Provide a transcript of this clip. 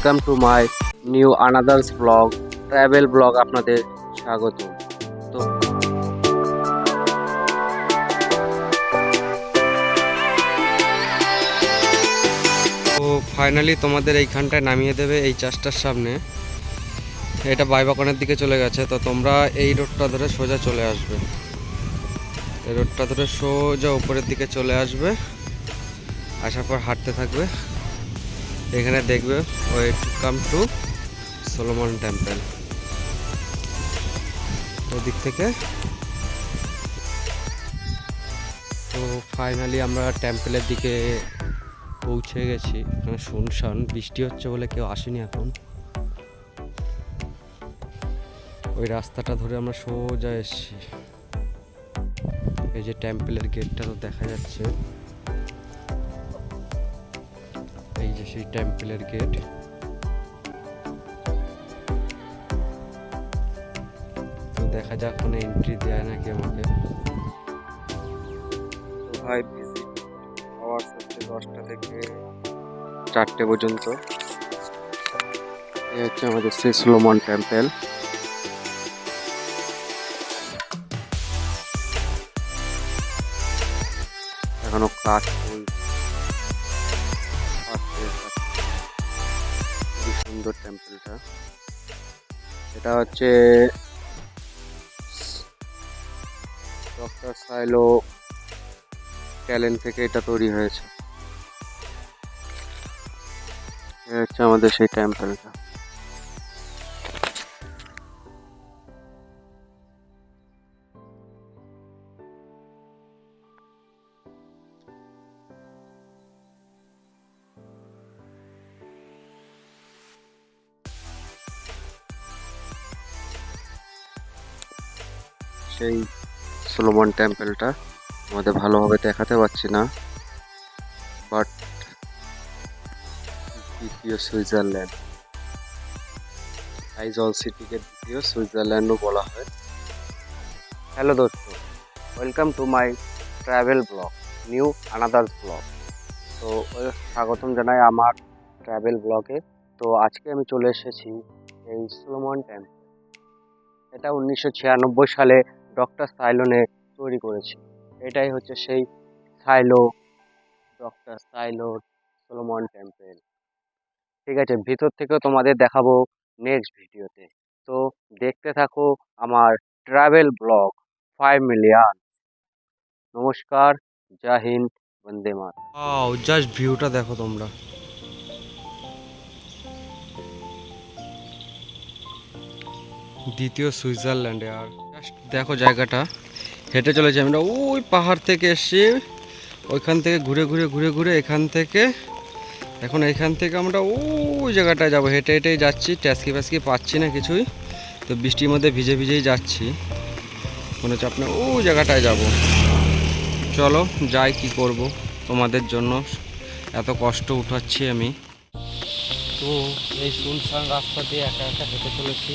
Welcome to my new আনাদার্স blog, travel blog. আপনাদের স্বাগত। তো ফাইনালি তোমাদের এইখানটায় নামিয়ে দেবে এই চাষটার সামনে। এটা বাইবাকনের দিকে চলে গেছে, তো তোমরা এই রোডটা ধরে সোজা চলে আসবে। এই রোডটা ধরে সোজা উপরের দিকে চলে আসবে, আসার পর হাঁটতে থাকবে। এখানে দেখবে ওয়েলকাম টু সলোমন টেম্পল। ওদিক থেকে তো ফাইনালি আমরা টেম্পলের দিকে পৌঁছে গেছি। এখানে শুনশান, বৃষ্টি হচ্ছে বলে কেউ আসেনি এখন। ওই রাস্তাটা ধরে আমরা সোজা এসেছি। এই যে টেম্পলের গেটটা তো দেখা যাচ্ছে, এই যে সেই টেম্পলের গেট। তো দেখা যাক কোনো এন্ট্রি দেয় নাকি আমাকে। তো ভাই ভিজিট আওয়ার্স হচ্ছে 10টা থেকে 4টে পর্যন্ত। এই হচ্ছে আমাদের সেই সলোমন টেম্পল। এখনো ক্লাস খুবই সুন্দর টেম্পলটা। এটা হচ্ছে ডক্টর সাইলো ট্যালেন্ট থেকে এটা তৈরি হয়েছে। এই হচ্ছে আমাদের সেই টেম্পলটা। সেই সলোমন টেম্পলটা আমাদের ভালোভাবে দেখাতে পারছি না, বাট দ্বিতীয় সুইজারল্যান্ড, আইজল সিটিকে দ্বিতীয় সুইজারল্যান্ডও বলা হয়। হ্যালো দোস্ত, welcome to my travel blog, new আনাদার্স ব্লগ। তো স্বাগতম জানাই আমার ট্রাভেল ব্লগে। তো আজকে আমি চলে এসেছি এই সলোমন টেম্পল। এটা 1996 সালে ডক্টর সাইলোনে তৈরি করেছে। এটাই হচ্ছে সেই সাইলো, ডক্টর সাইলোর সলোমন টেম্পল। ঠিক আছে, ভিতর থেকেও তোমাদের দেখাবো নেক্সট ভিডিওতে। তো দেখতে থাকো আমার ট্রাভেল ব্লগ 5 মিলিয়ন। নমস্কার, জয় হিন্দ, বন্দে মাতরম। ওয়াও, জাস্ট ভিউটা দেখো তোমরা। দ্বিতীয় সুইজারল্যান্ডে। আর জাস্ট দেখো জায়গাটা, হেঁটে চলেছি আমরা ওই পাহাড় থেকে এসে, ওইখান থেকে ঘুরে ঘুরে ঘুরে ঘুরে এখান থেকে এখন এইখান থেকে আমরা ওই জায়গাটায় যাবো। হেঁটে হেঁটেই যাচ্ছি, ট্যাস্কি ফ্যাস্কি পাচ্ছি না কিছুই, তো বৃষ্টির মধ্যে ভিজে ভিজেই যাচ্ছি। কোনো চাপ না, ওই জায়গাটায় যাব। চলো যাই, কি করব, তোমাদের জন্য এত কষ্ট উঠাচ্ছি আমি। তো এই শুনশান রাস্তা দিয়ে একা একা হেঁটে চলেছি।